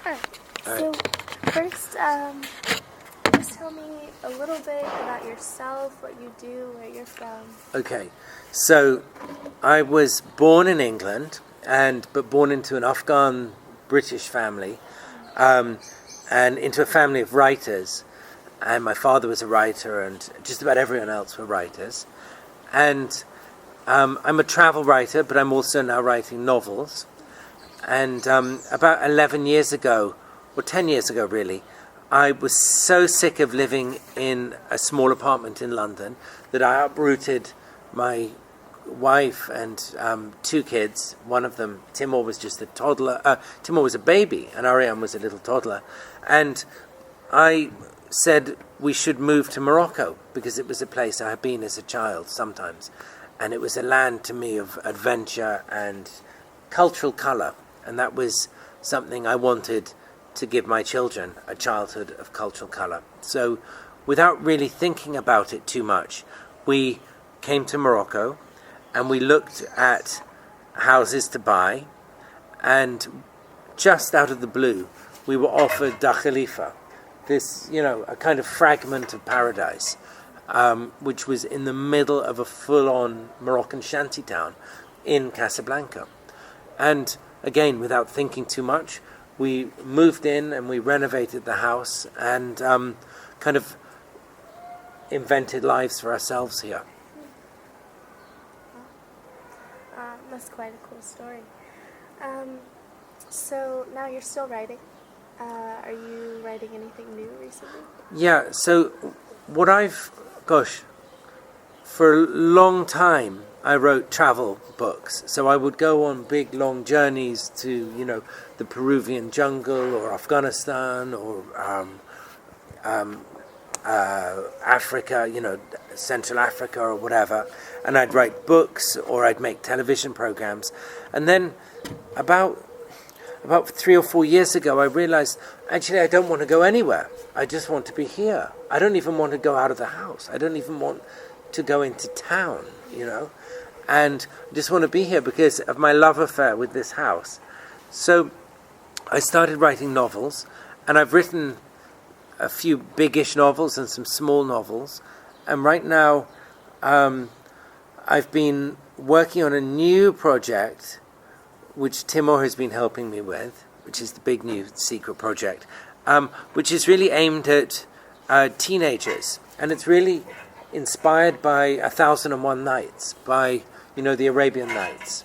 Alright, All so right. first, just tell me a little bit about yourself, what you do, where you're from. Okay, so I was born in England, but born into an Afghan British family, and into a family of writers. And my father was a writer, and just about everyone else were writers. And I'm a travel writer, but I'm also now writing novels. And about 11 years ago, or 10 years ago really, I was so sick of living in a small apartment in London that I uprooted my wife and 2 kids. One of them, Timur, was just a toddler. Timur was a baby, and Ariane was a little toddler. And I said we should move to Morocco because it was a place I had been as a child sometimes. And it was a land to me of adventure and cultural colour. And that was something I wanted to give my children, a childhood of cultural colour. So without really thinking about it too much, we came to Morocco and we looked at houses to buy, and just out of the blue we were offered Da Khalifa, this, a kind of fragment of paradise, which was in the middle of a full-on Moroccan shantytown in Casablanca. And again, without thinking too much, we moved in and we renovated the house and kind of invented lives for ourselves here. That's quite a cool story. So now you're still writing. Are you writing anything new recently? Yeah, so for a long time I wrote travel books. So I would go on big long journeys to, the Peruvian jungle or Afghanistan or Africa, Central Africa or whatever. And I'd write books or I'd make television programs. And then about 3 or 4 years ago, I realized, actually, I don't want to go anywhere. I just want to be here. I don't even want to go out of the house. I don't even want to go into town, and I just want to be here because of my love affair with this house. So I started writing novels, and I've written a few biggish novels and some small novels. And right now, I've been working on a new project which Timur has been helping me with, which is the big new secret project, which is really aimed at teenagers. And it's really inspired by 1001 Nights, by, the Arabian Nights,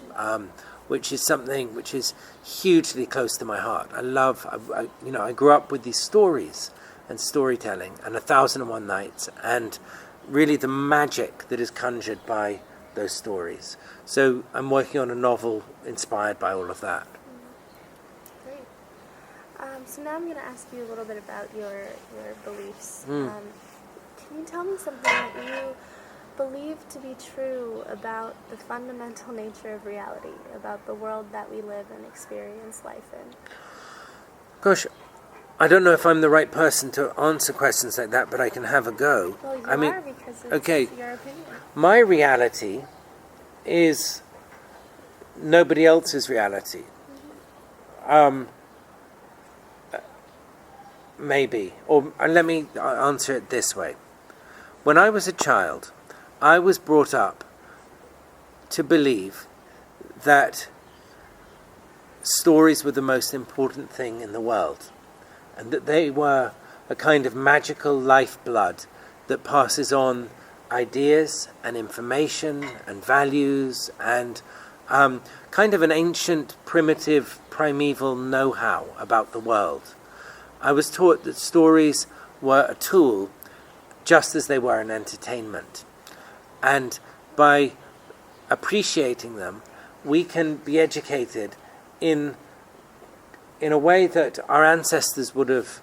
which is something which is hugely close to my heart. I grew up with these stories and storytelling and 1001 Nights, and really the magic that is conjured by those stories. So I'm working on a novel inspired by all of that. Great. So now I'm going to ask you a little bit about your beliefs. Can you tell me something that you believe to be true about the fundamental nature of reality, about the world that we live and experience life in? Gosh, I don't know if I'm the right person to answer questions like that, but I can have a go. Well, you are, because it's your opinion. My reality is nobody else's reality. Maybe. Or let me answer it this way. When I was a child, I was brought up to believe that stories were the most important thing in the world, and that they were a kind of magical lifeblood that passes on ideas and information and values and kind of an ancient, primitive, primeval know-how about the world. I was taught that stories were a tool just as they were an entertainment. And by appreciating them, we can be educated in a way that our ancestors would have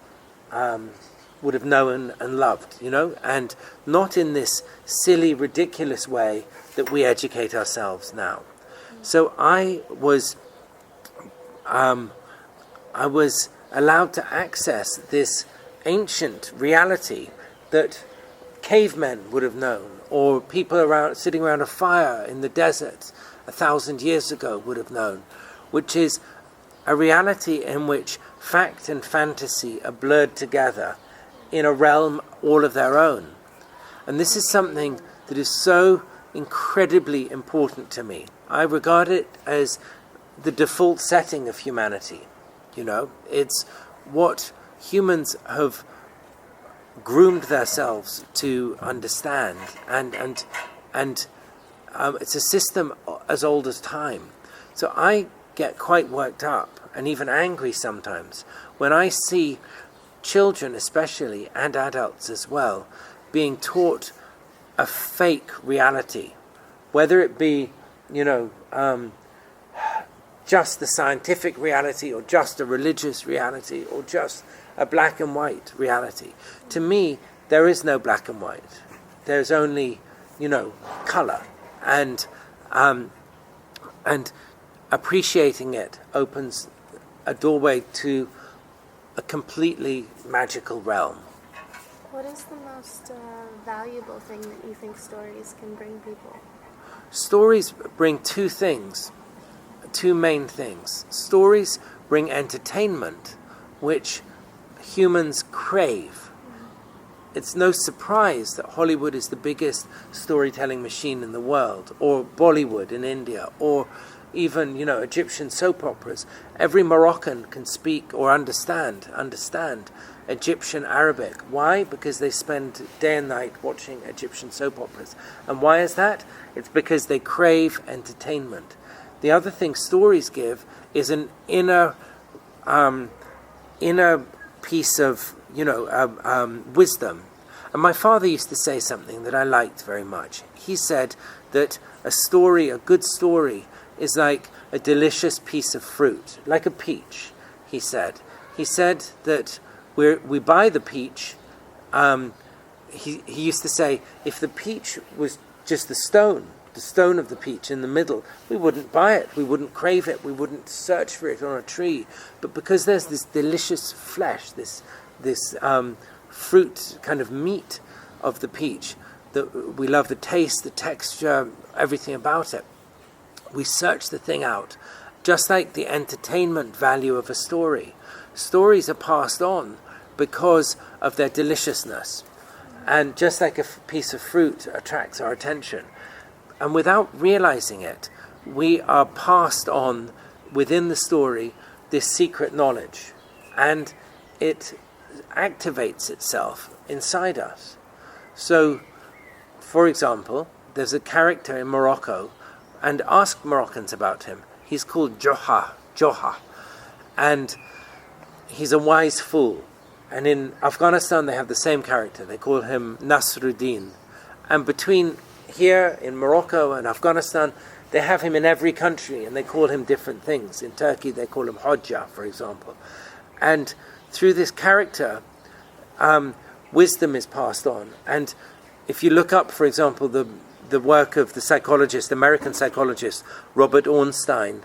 known and loved, and not in this silly, ridiculous way that we educate ourselves now. So I was allowed to access this ancient reality that cavemen would have known, or people sitting around a fire in the desert 1,000 years ago would have known, which is a reality in which fact and fantasy are blurred together in a realm all of their own. And this is something that is so incredibly important to me. I regard it as the default setting of humanity. You know, it's what humans have groomed themselves to understand, and it's a system as old as time. So I get quite worked up and even angry sometimes when I see children, especially, and adults as well, being taught a fake reality, whether it be, just the scientific reality, or just a religious reality, or just a black and white reality. To me, there is no black and white. There's only, color, and appreciating it opens a doorway to a completely magical realm. What is the most valuable thing that you think stories can bring people? Stories bring two main things. Stories bring entertainment, which humans crave. It's no surprise that Hollywood is the biggest storytelling machine in the world, or Bollywood in India, or even, Egyptian soap operas. Every Moroccan can speak or understand Egyptian Arabic. Why? Because they spend day and night watching Egyptian soap operas. And why is that? It's because they crave entertainment. The other thing stories give is an inner piece of, wisdom. And my father used to say something that I liked very much. He said that a good story, is like a delicious piece of fruit, like a peach, he said. He said that we buy the peach. He used to say, if the peach was just the stone of the peach in the middle, we wouldn't buy it, we wouldn't crave it, we wouldn't search for it on a tree. But because there's this delicious flesh, this fruit kind of meat of the peach, that we love the taste, the texture, everything about it, we search the thing out. Just like the entertainment value of a story. Stories are passed on because of their deliciousness. And just like a piece of fruit attracts our attention. And without realizing it, we are passed on within the story this secret knowledge. And it activates itself inside us. So, for example, there's a character in Morocco, and ask Moroccans about him. He's called Joha. And he's a wise fool. And in Afghanistan they have the same character. They call him Nasruddin. And between here in Morocco and Afghanistan, they have him in every country, and they call him different things. In Turkey they call him Hodja, for example. And through this character, wisdom is passed on. And if you look up, for example, the work of the American psychologist Robert Ornstein,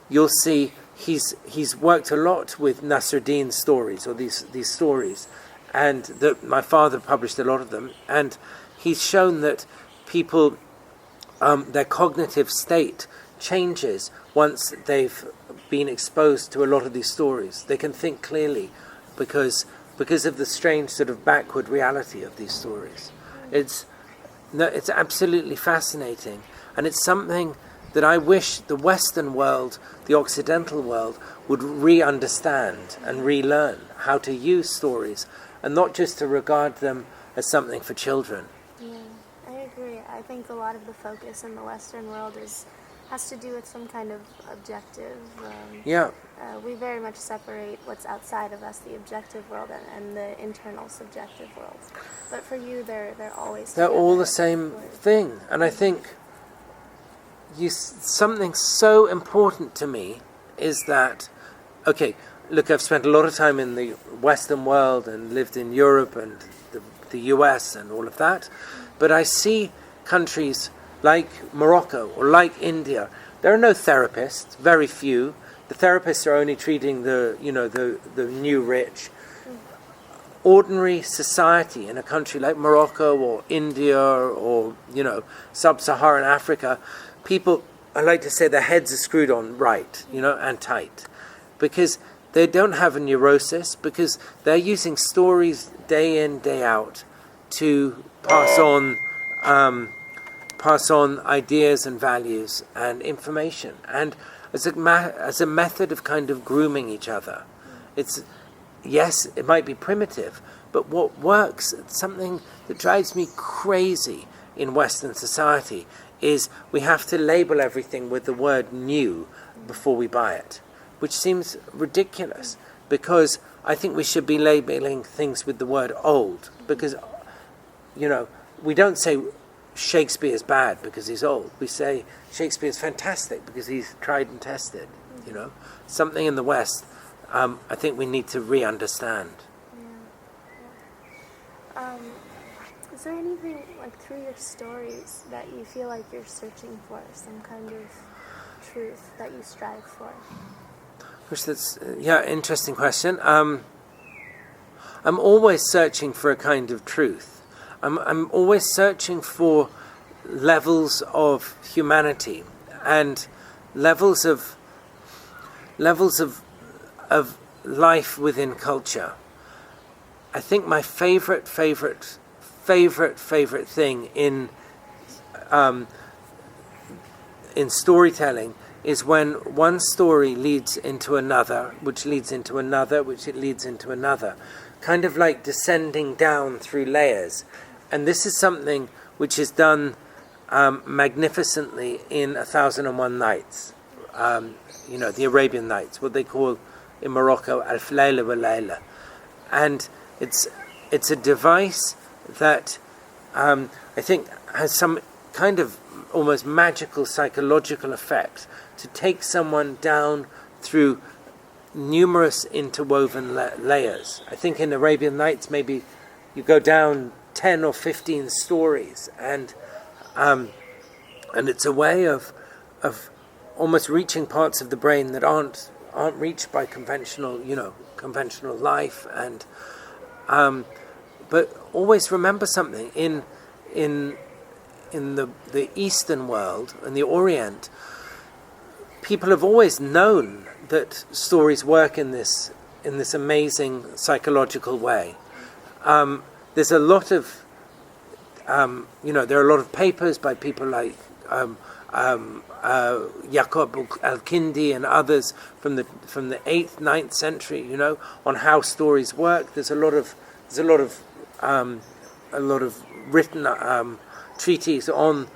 you'll see he's worked a lot with Nasruddin's stories, or these stories, and my father published a lot of them, and he's shown that people, their cognitive state changes once they've been exposed to a lot of these stories. They can think clearly because of the strange sort of backward reality of these stories. It's absolutely fascinating, and it's something that I wish the Western world, the Occidental world, would re-understand and relearn how to use stories, and not just to regard them as something for children. Yeah, I agree. I think a lot of the focus in the Western world has to do with some kind of objective. We very much separate what's outside of us, the objective world, and the internal subjective world. But for you, they're always together. They're all the same thing. And I think something so important to me is that, okay, look, I've spent a lot of time in the Western world and lived in Europe and the US and all of that, but I see countries like Morocco or like India. There are no therapists, very few. The therapists are only treating the new rich. Ordinary society in a country like Morocco or India or, sub-Saharan Africa, people I like to say their heads are screwed on right, and tight, because they don't have a neurosis, because they're using stories day in, day out to pass on ideas and values and information, and as a method of kind of grooming each other. Yes, it might be primitive, but what works, something that drives me crazy in Western society, is we have to label everything with the word new before we buy it, which seems ridiculous, because I think we should be labeling things with the word old, because, we don't say Shakespeare's bad because he's old. We say Shakespeare's fantastic because he's tried and tested, Something in the West, I think we need to re-understand. Yeah. Is there anything, through your stories that you feel like you're searching for, some kind of truth that you strive for? Gosh, that's interesting question. I'm always searching for a kind of truth. I'm always searching for levels of humanity and levels of life within culture. I think my favorite thing in storytelling is when one story leads into another, which leads into another, which it leads into another, kind of like descending down through layers. And this is something which is done magnificently in 1001 Nights, the Arabian Nights, what they call in Morocco Alf Layla wa Layla. And it's a device that I think has some kind of almost magical psychological effect to take someone down through numerous interwoven layers. I think in Arabian Nights maybe you go down 10 or 15 stories, and it's a way of almost reaching parts of the brain that aren't reached by conventional life, and but always remember something in the Eastern world and the Orient. People have always known that stories work in this amazing psychological way. There's a lot of there are a lot of papers by people like Yaqub al-Kindi and others from the 8th, 9th century, on how stories work. There's a lot of written treatises on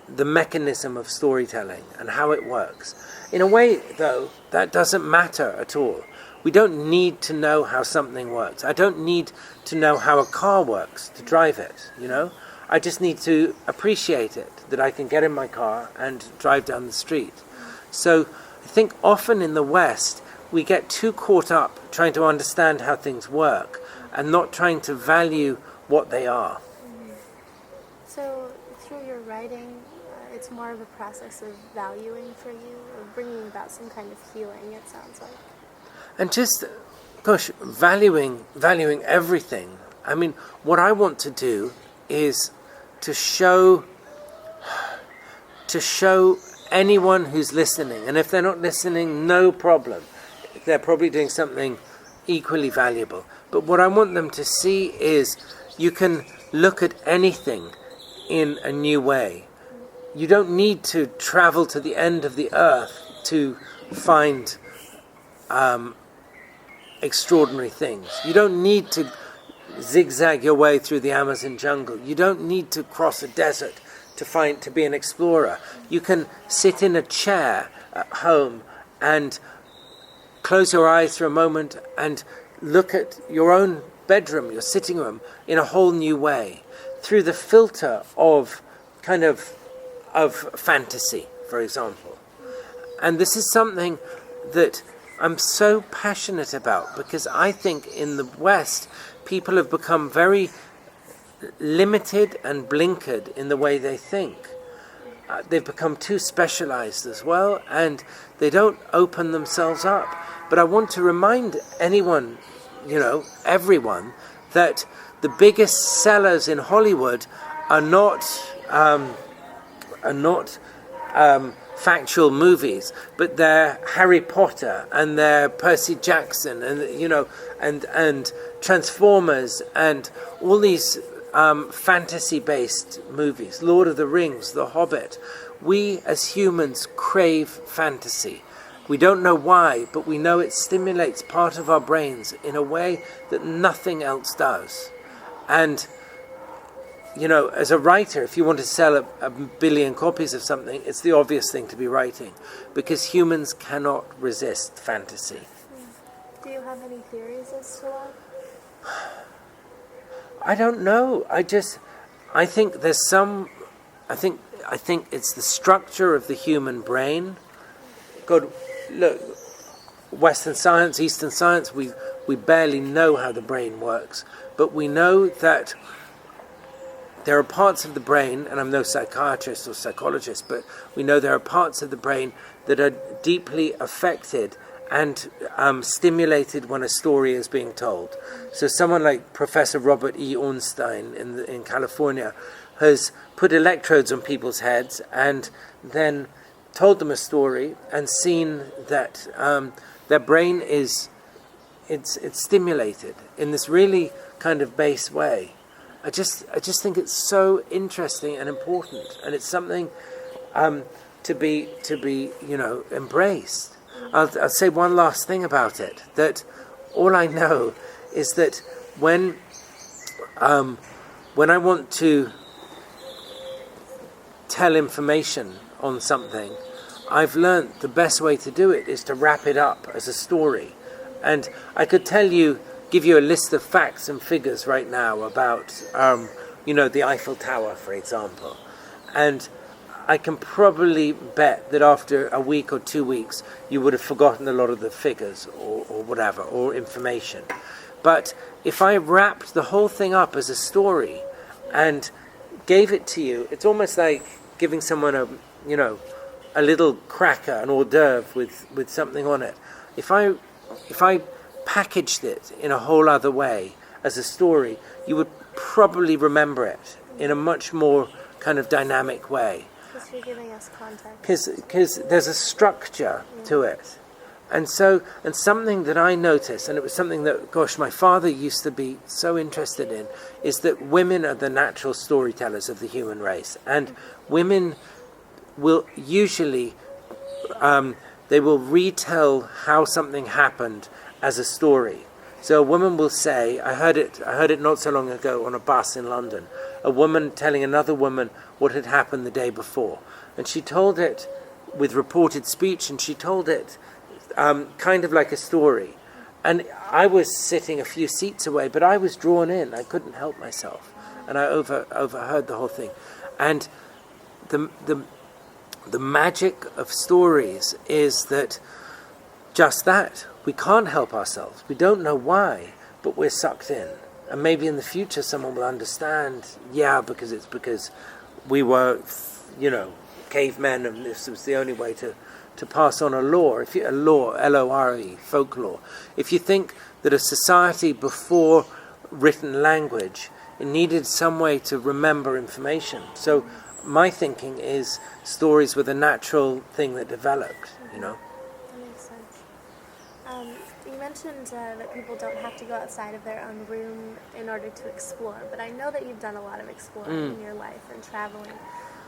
the mechanism of storytelling and how it works. In a way, though, that doesn't matter at all. We don't need to know how something works. I don't need to know how a car works to drive it, I just need to appreciate it, that I can get in my car and drive down the street. So I think often in the West, we get too caught up trying to understand how things work and not trying to value what they are. So through your writing, it's more of a process of valuing for you, or bringing about some kind of healing, it sounds like. And just, valuing everything. I mean, what I want to do is to show anyone who's listening, and if they're not listening, no problem. They're probably doing something equally valuable. But what I want them to see is you can look at anything in a new way. You don't need to travel to the end of the earth to find extraordinary things. You don't need to zigzag your way through the Amazon jungle. You don't need to cross a desert to be an explorer. You can sit in a chair at home and close your eyes for a moment and look at your own bedroom, your sitting room, in a whole new way, through the filter of fantasy, for example. And this is something that I'm so passionate about, because I think in the West, people have become very limited and blinkered in the way they think. They've become too specialized as well, and they don't open themselves up. But I want to remind anyone, everyone, that the biggest sellers in Hollywood are not factual movies, but they're Harry Potter and they're Percy Jackson and and Transformers and all these fantasy-based movies, Lord of the Rings, The Hobbit. We as humans crave fantasy. We don't know why, but we know it stimulates part of our brains in a way that nothing else does. And as a writer, if you want to sell a billion copies of something, it's the obvious thing to be writing, because humans cannot resist fantasy. Do you have any theories as to why? I don't know. I think there's some. I think it's the structure of the human brain. God, look, Western science, Eastern science, we barely know how the brain works, but we know that there are parts of the brain, and I'm no psychiatrist or psychologist, but we know there are parts of the brain that are deeply affected and stimulated when a story is being told. So someone like Professor Robert E. Ornstein in California has put electrodes on people's heads and then told them a story and seen that their brain it's stimulated in this really kind of base way. I just think it's so interesting and important, and it's something to be embraced. I'll say one last thing about it. That all I know is that when I want to tell information on something, I've learnt the best way to do it is to wrap it up as a story. And I could give you a list of facts and figures right now about, the Eiffel Tower, for example. And I can probably bet that after a week or 2 weeks, you would have forgotten a lot of the figures or whatever, or information. But if I wrapped the whole thing up as a story and gave it to you, it's almost like giving someone a little cracker, an hors d'oeuvre with something on it. If I packaged it in a whole other way as a story, you would probably remember it in a much more kind of dynamic way. Because you're giving us context. Because there's a structure to it. And something that I noticed, and it was something that, my father used to be so interested in, is that women are the natural storytellers of the human race. And women will usually, they will retell how something happened as a story. So a woman will say, I heard it not so long ago on a bus in London, a woman telling another woman what had happened the day before. And she told it with reported speech, and she told it kind of like a story. And I was sitting a few seats away, but I was drawn in. I couldn't help myself. And I overheard the whole thing. And the magic of stories is that just that. We can't help ourselves. We don't know why, but we're sucked in. And maybe in the future someone will understand, because we were, cavemen, and this was the only way to pass on a lore. L-O-R-E, folklore. If you think that a society before written language, it needed some way to remember information. So my thinking is stories were the natural thing that developed, That makes sense. You mentioned that people don't have to go outside of their own room in order to explore, but I know that you've done a lot of exploring in your life and traveling.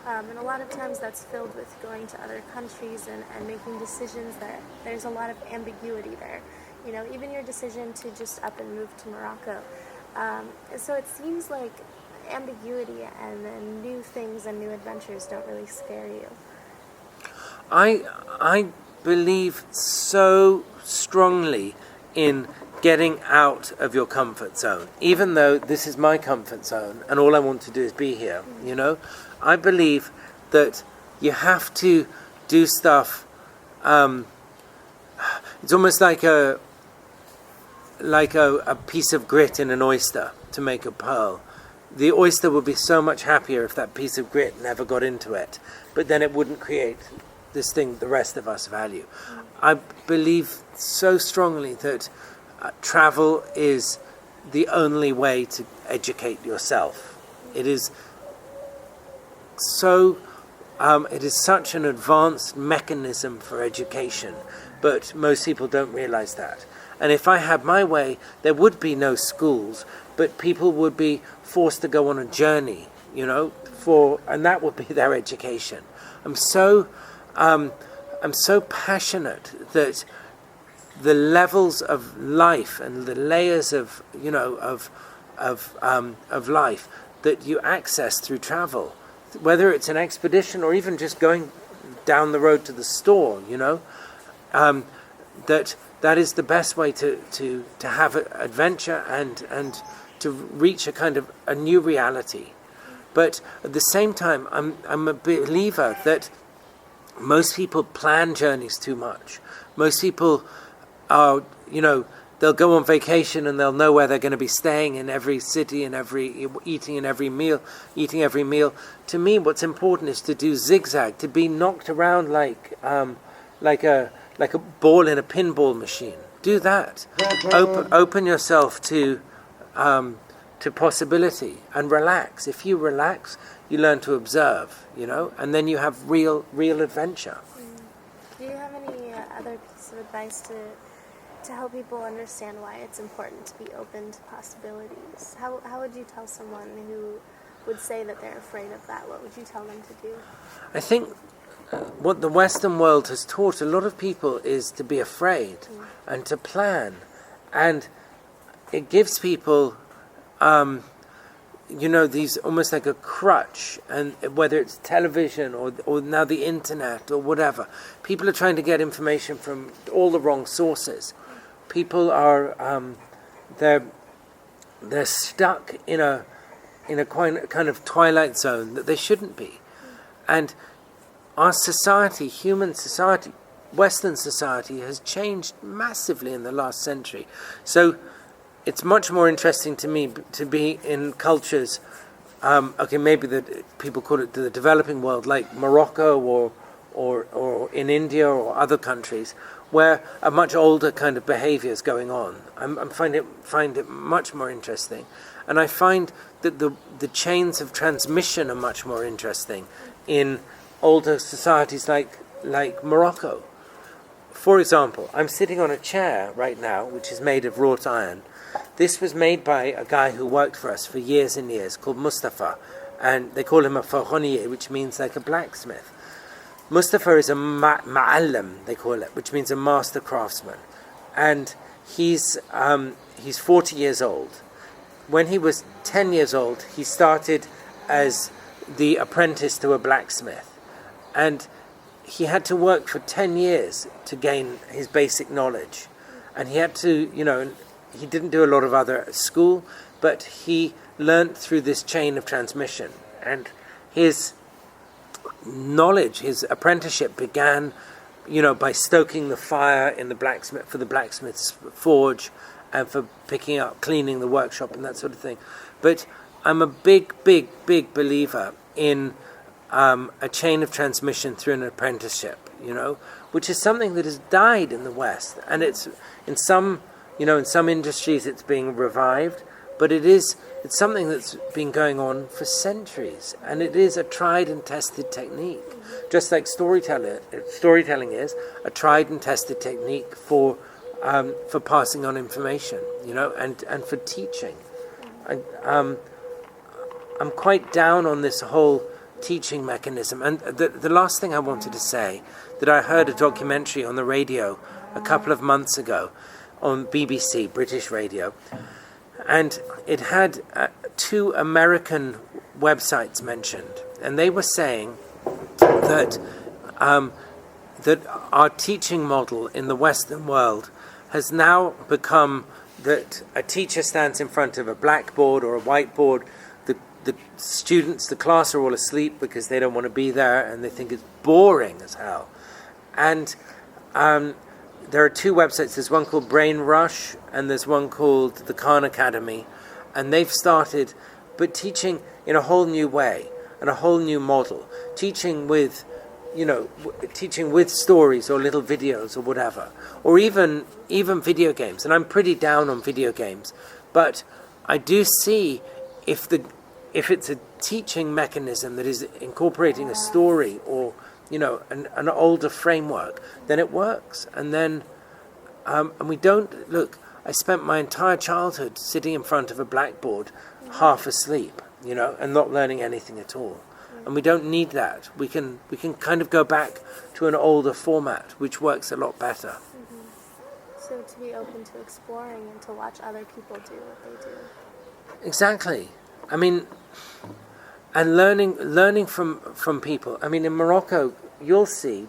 And a lot of times that's filled with going to other countries and making decisions that there's a lot of ambiguity there. Even your decision to just up and move to Morocco. So it seems like ambiguity and then new things and new adventures don't really scare you. I believe so strongly in getting out of your comfort zone, even though this is my comfort zone and all I want to do is be here. I believe that you have to do stuff. It's almost like a piece of grit in an oyster to make a pearl. The oyster would be so much happier if that piece of grit never got into it, but then it wouldn't create this thing the rest of us value. I believe so strongly that travel is the only way to educate yourself. It is so it is such an advanced mechanism for education, but most people don't realize that. And if I had my way, there would be no schools, but people would be forced to go on a journey, and that would be their education. I'm so passionate that the levels of life and the layers of life that you access through travel, whether it's an expedition or even just going down the road to the store, that is the best way to have an adventure and to reach a kind of a new reality. But at the same time, I'm a believer that most people plan journeys too much. Most people are, they'll go on vacation and they'll know where they're going to be staying in every city and eating every meal. To me, what's important is to do zigzag, to be knocked around like a ball in a pinball machine. Do that. Open yourself to possibility and relax. If you relax, you learn to observe, and then you have real adventure. Do you have any other piece of advice to help people understand why it's important to be open to possibilities? How would you tell someone who would say that they're afraid of that? What would you tell them to do? I think what the Western world has taught a lot of people is to be afraid and to plan. And it gives people, these almost like a crutch, and whether it's television or now the internet or whatever. People are trying to get information from all the wrong sources. People are, they're stuck in a kind of twilight zone that they shouldn't be. And our society, human society, Western society, has changed massively in the last century. So it's much more interesting to me to be in cultures, maybe people call it the developing world, like Morocco or in India or other countries, where a much older kind of behavior is going on. I find it much more interesting. And I find that the chains of transmission are much more interesting in older societies like Morocco. For example, I'm sitting on a chair right now, which is made of wrought iron. This was made by a guy who worked for us for years and years, called Mustafa, and they call him a farhoniye, which means like a blacksmith. Mustafa is a ma'allam, they call it, which means a master craftsman, and he's 40 years old. When he was 10 years old, he started as the apprentice to a blacksmith. And he had to work for 10 years to gain his basic knowledge. And he had to, he didn't do a lot of other school, but he learnt through this chain of transmission. And his knowledge, his apprenticeship began, by stoking the fire in the blacksmith's forge, and for cleaning the workshop and that sort of thing. But I'm a big believer in a chain of transmission through an apprenticeship, which is something that has died in the West. And it's in some industries it's being revived, but it's something that's been going on for centuries, and it is a tried and tested technique, just like storytelling is a tried and tested technique for passing on information, and for teaching. I'm quite down on this whole teaching mechanism. And the last thing I wanted to say, that I heard a documentary on the radio a couple of months ago on BBC, British radio, and it had 2 American websites mentioned, and they were saying that that our teaching model in the Western world has now become that a teacher stands in front of a blackboard or a whiteboard. The students, the class are all asleep because they don't want to be there and they think it's boring as hell. And there are 2 websites. There's one called Brain Rush and there's one called the Khan Academy. And they've started, but teaching in a whole new way and a whole new model. Teaching with stories or little videos or whatever. Or even video games. And I'm pretty down on video games. But I do see if it's a teaching mechanism that is incorporating a story or, an older framework, then it works. And then, and we don't, look, I spent my entire childhood sitting in front of a blackboard, half asleep, and not learning anything at all. And we don't need that. We can kind of go back to an older format, which works a lot better. So to be open to exploring and to watch other people do what they do. Exactly. I mean, and learning from people. I mean, in Morocco, you'll see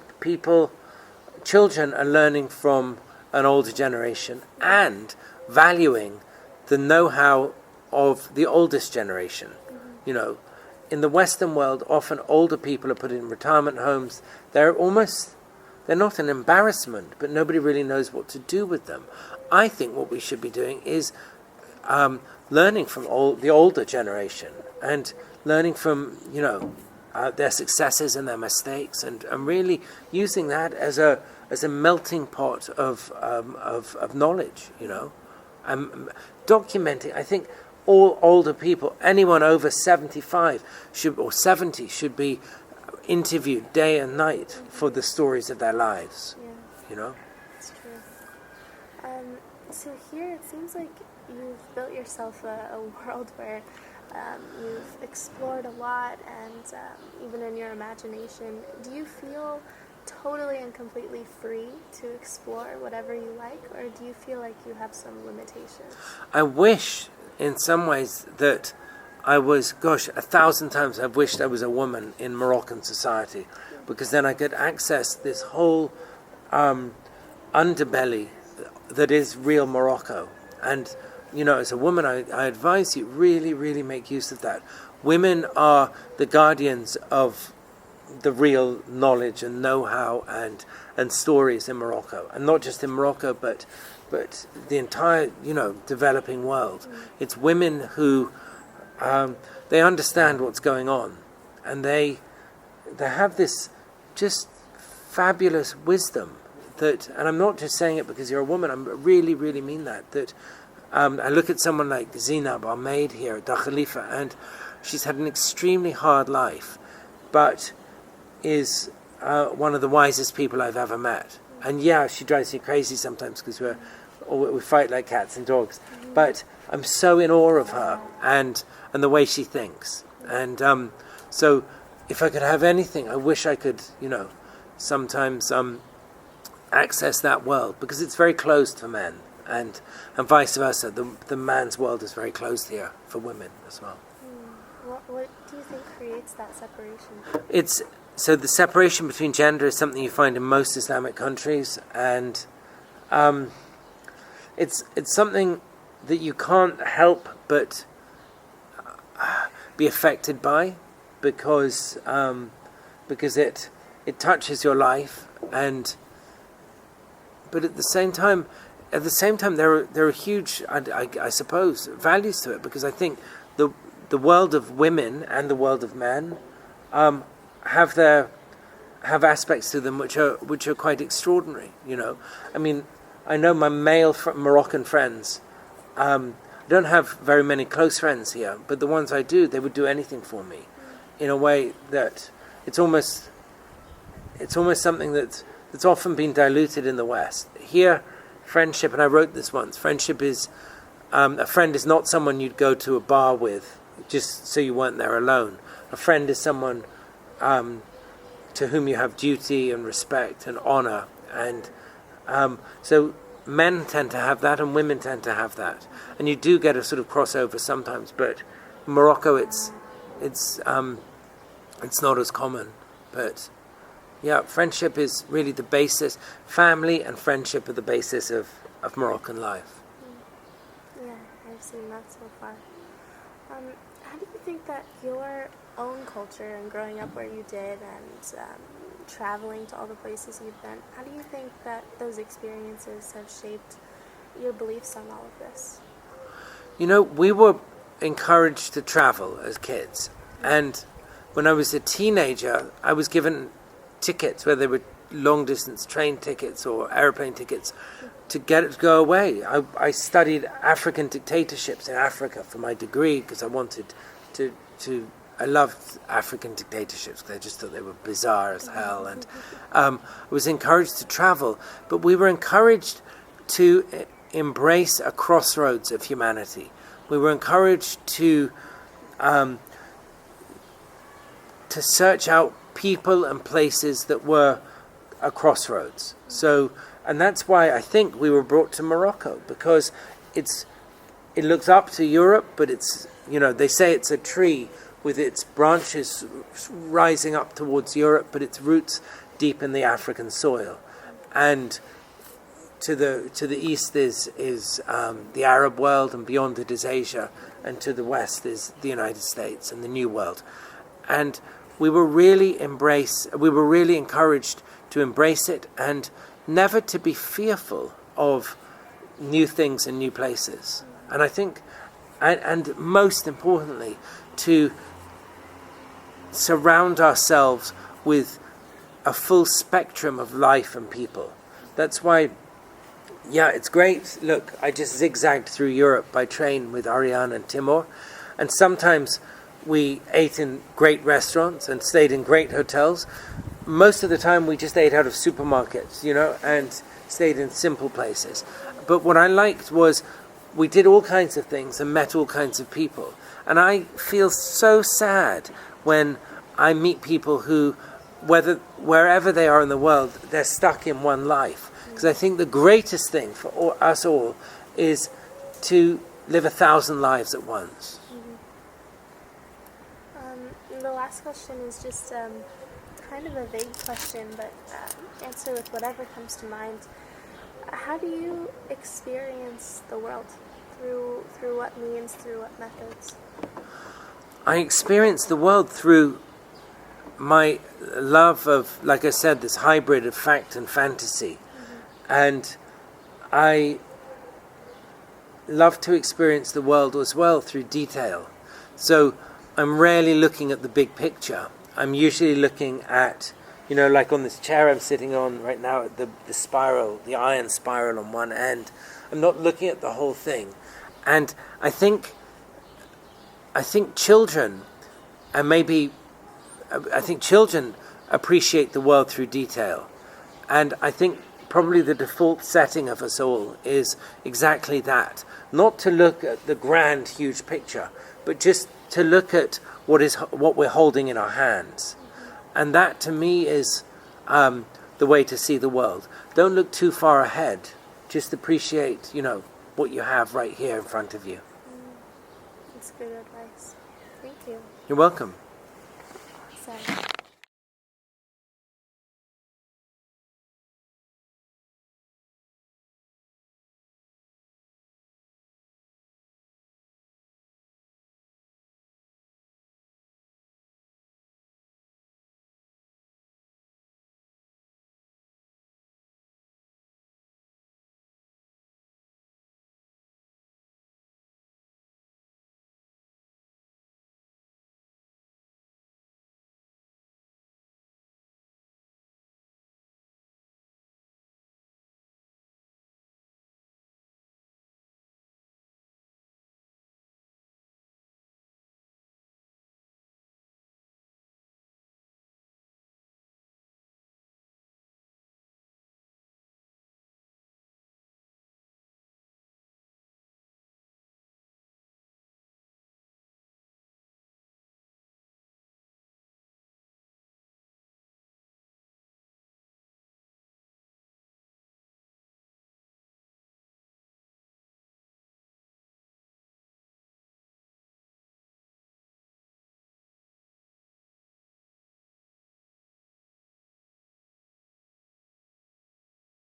children are learning from an older generation and valuing the know-how of the oldest generation. In the Western world, often older people are put in retirement homes. They're not an embarrassment, but nobody really knows what to do with them. I think what we should be doing is learning from the older generation and learning from, their successes and their mistakes, and really using that as a melting pot of knowledge, documenting. I think all older people, anyone over 75 or 70 should be interviewed day and night for the stories of their lives. Yeah. It's true. So here it seems like you've built yourself a world where you've explored a lot, and even in your imagination, do you feel totally and completely free to explore whatever you like, or do you feel like you have some limitations? I wish, in some ways, that I was, 1,000 times I've wished I was a woman in Moroccan society, because then I could access this whole underbelly that is real Morocco. And, as a woman, I advise you, really, really make use of that. Women are the guardians of the real knowledge and know-how and stories in Morocco. And not just in Morocco, but the entire, developing world. It's women who, they understand what's going on. And they have this just fabulous wisdom that, and I'm not just saying it because you're a woman, I really, really mean that I look at someone like Zinab, our maid here at Da Khalifa, and she's had an extremely hard life, but is one of the wisest people I've ever met. And yeah, she drives me crazy sometimes because we fight like cats and dogs. But I'm so in awe of her and the way she thinks. And so if I could have anything, I wish I could, sometimes access that world, because it's very closed for men. And vice versa, the man's world is very closed here for women as well. What do you think creates that separation? So the separation between gender is something you find in most Islamic countries, and it's something that you can't help but be affected by, because it touches your life, but at the same time there are huge, I suppose, values to it, because I think the world of women and the world of men have aspects to them which are quite extraordinary. I mean, I know my male Moroccan friends. I don't have very many close friends here, but the ones I do, they would do anything for me, in a way that it's almost something that's often been diluted in the West. Here, friendship, and I wrote this once, friendship is, a friend is not someone you'd go to a bar with just so you weren't there alone. A friend is someone to whom you have duty and respect and honor. And so men tend to have that and women tend to have that. And you do get a sort of crossover sometimes, but in Morocco it's not as common. But yeah, friendship is really the basis. Family and friendship are the basis of Moroccan life. Yeah, I've seen that so far. How do you think that your own culture and growing up where you did and traveling to all the places you've been, how do you think that those experiences have shaped your beliefs on all of this? We were encouraged to travel as kids. And when I was a teenager, I was given tickets, whether they were long-distance train tickets or airplane tickets, to go away. I studied African dictatorships in Africa for my degree because I wanted to I loved African dictatorships because I just thought they were bizarre as hell, and I was encouraged to travel, but we were encouraged to embrace a crossroads of humanity. We were encouraged to search out people and places that were a crossroads. So, and that's why I think we were brought to Morocco, because it looks up to Europe, but it's, they say it's a tree with its branches rising up towards Europe, but its roots deep in the African soil. And to the east is the Arab world, and beyond it is Asia, and to the west is the United States and the New World. And we were really encouraged to embrace it, and never to be fearful of new things and new places. And I think, and most importantly, to surround ourselves with a full spectrum of life and people. That's why, it's great. Look, I just zigzagged through Europe by train with Ariane and Timur, and sometimes we ate in great restaurants and stayed in great hotels. Most of the time we just ate out of supermarkets, and stayed in simple places. But what I liked was we did all kinds of things and met all kinds of people. And I feel so sad when I meet people who, wherever they are in the world, they're stuck in one life. Because I think the greatest thing for us all is to live 1,000 lives at once. The last question is just kind of a vague question, but answer with whatever comes to mind. How do you experience the world? Through what means, through what methods? I experience the world through my love of, like I said, this hybrid of fact and fantasy. And I love to experience the world as well through detail. So I'm rarely looking at the big picture. I'm usually looking at, like on this chair I'm sitting on right now, at the spiral, the iron spiral on one end. I'm not looking at the whole thing. And I think children, children appreciate the world through detail. And I think probably the default setting of us all is exactly that. Not to look at the grand, huge picture, but just to look at what we're holding in our hands. And that, to me, is the way to see the world. Don't look too far ahead. Just appreciate, what you have right here in front of you. That's good advice. Thank you. You're welcome. Sorry.